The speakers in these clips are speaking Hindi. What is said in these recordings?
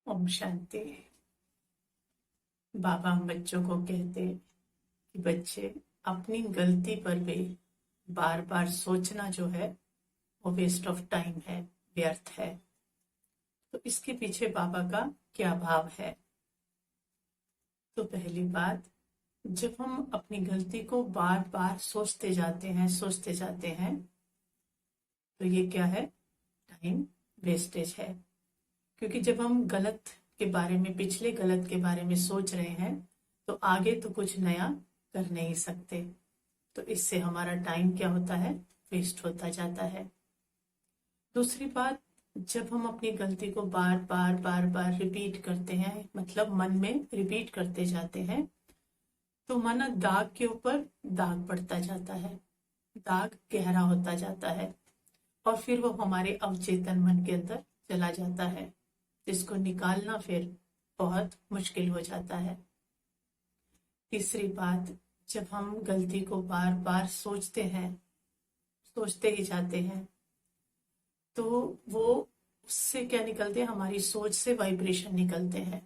ओम शांति। बाबा हम बच्चों को कहते कि बच्चे अपनी गलती पर भी बार बार सोचना जो है वो वेस्ट ऑफ टाइम है, व्यर्थ है। तो इसके पीछे बाबा का क्या भाव है? तो पहली बात, जब हम अपनी गलती को बार बार सोचते जाते हैं तो ये क्या है? टाइम वेस्टेज है। क्योंकि जब हम गलत के बारे में, पिछले गलत के बारे में सोच रहे हैं तो आगे तो कुछ नया कर नहीं सकते। तो इससे हमारा टाइम क्या होता है? वेस्ट होता जाता है। दूसरी बात, जब हम अपनी गलती को बार बार रिपीट करते हैं, मतलब मन में रिपीट करते जाते हैं, तो माना दाग के ऊपर दाग पड़ता जाता है, दाग गहरा होता जाता है और फिर वो हमारे अवचेतन मन के अंदर चला जाता है, जिसको निकालना फिर बहुत मुश्किल हो जाता है। तीसरी बात, जब हम गलती को बार बार सोचते ही जाते हैं तो वो उससे क्या निकलते हैं? हमारी सोच से वाइब्रेशन निकलते हैं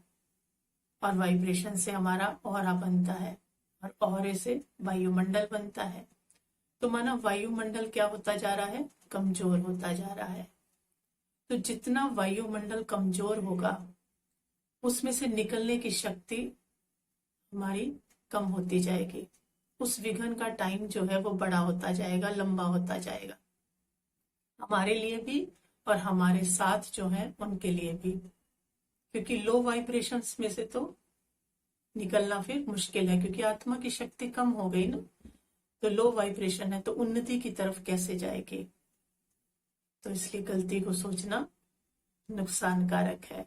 और वाइब्रेशन से हमारा ऑरा बनता है और ऑरे से वायुमंडल बनता है। तो माना वायुमंडल क्या होता जा रहा है? कमजोर होता जा रहा है। तो जितना वायुमंडल कमजोर होगा उसमें से निकलने की शक्ति हमारी कम होती जाएगी। उस विघन का टाइम जो है वो बड़ा होता जाएगा, लंबा होता जाएगा, हमारे लिए भी और हमारे साथ जो है उनके लिए भी। क्योंकि लो वाइब्रेशंस में से तो निकलना फिर मुश्किल है, क्योंकि आत्मा की शक्ति कम हो गई ना। तो लो वाइब्रेशन है तो उन्नति की तरफ कैसे जाएगी? तो इसलिए गलती को सोचना नुकसानकारक है।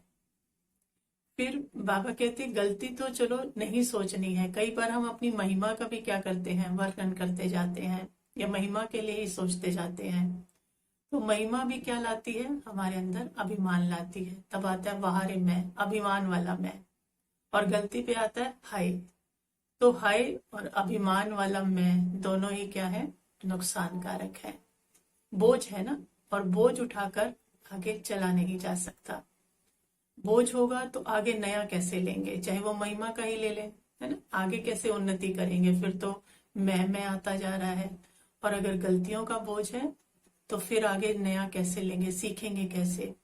फिर बाबा कहते गलती तो चलो नहीं सोचनी है। कई बार हम अपनी महिमा का भी क्या करते हैं? वर्णन करते जाते हैं या महिमा के लिए ही सोचते जाते हैं। तो महिमा भी क्या लाती है? हमारे अंदर अभिमान लाती है। तब आता है बाहर मैं, अभिमान वाला मैं। और गलती पे आता है हाय। तो हाय और अभिमान वाला मैं दोनों ही क्या है? नुकसानकारक है, बोझ है ना। और बोझ उठाकर आगे चला नहीं जा सकता। बोझ होगा तो आगे नया कैसे लेंगे? चाहे वो महिमा का ही ले लें, है ना। आगे कैसे उन्नति करेंगे? फिर तो मैं आता जा रहा है। और अगर गलतियों का बोझ है तो फिर आगे नया कैसे लेंगे? सीखेंगे कैसे?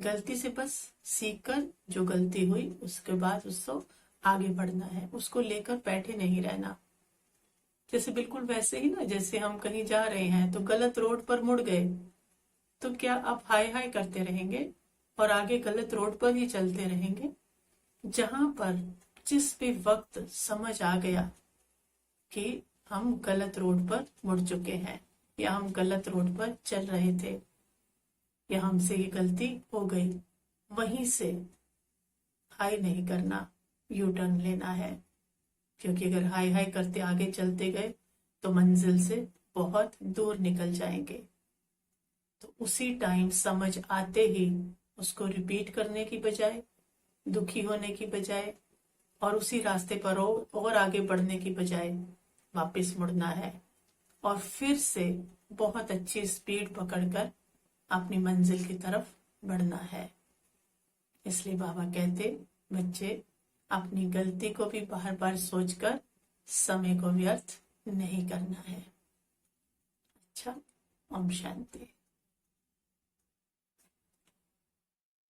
गलती से बस सीखकर जो गलती हुई उसके बाद उसको आगे बढ़ना है, उसको लेकर बैठे नहीं रहना। जैसे बिल्कुल वैसे ही ना, जैसे हम कहीं जा रहे हैं तो गलत रोड पर मुड़ गए तो क्या आप हाय हाय करते रहेंगे और आगे गलत रोड पर ही चलते रहेंगे? जहां पर जिस भी वक्त समझ आ गया कि हम गलत रोड पर मुड़ चुके हैं या हम गलत रोड पर चल रहे थे या हमसे ये गलती हो गई, वहीं से हाय नहीं करना, यू टर्न लेना है। क्योंकि अगर हाय हाय करते आगे चलते गए तो मंजिल से बहुत दूर निकल जाएंगे। तो उसी टाइम समझ आते ही उसको रिपीट करने की बजाय, दुखी होने की बजाय और उसी रास्ते पर और आगे बढ़ने की बजाय वापस मुड़ना है और फिर से बहुत अच्छी स्पीड पकड़कर अपनी मंजिल की तरफ बढ़ना है। इसलिए बाबा कहते बच्चे अपनी गलती को भी बार बार सोचकर समय को व्यर्थ नहीं करना है। अच्छा, ओम शांति।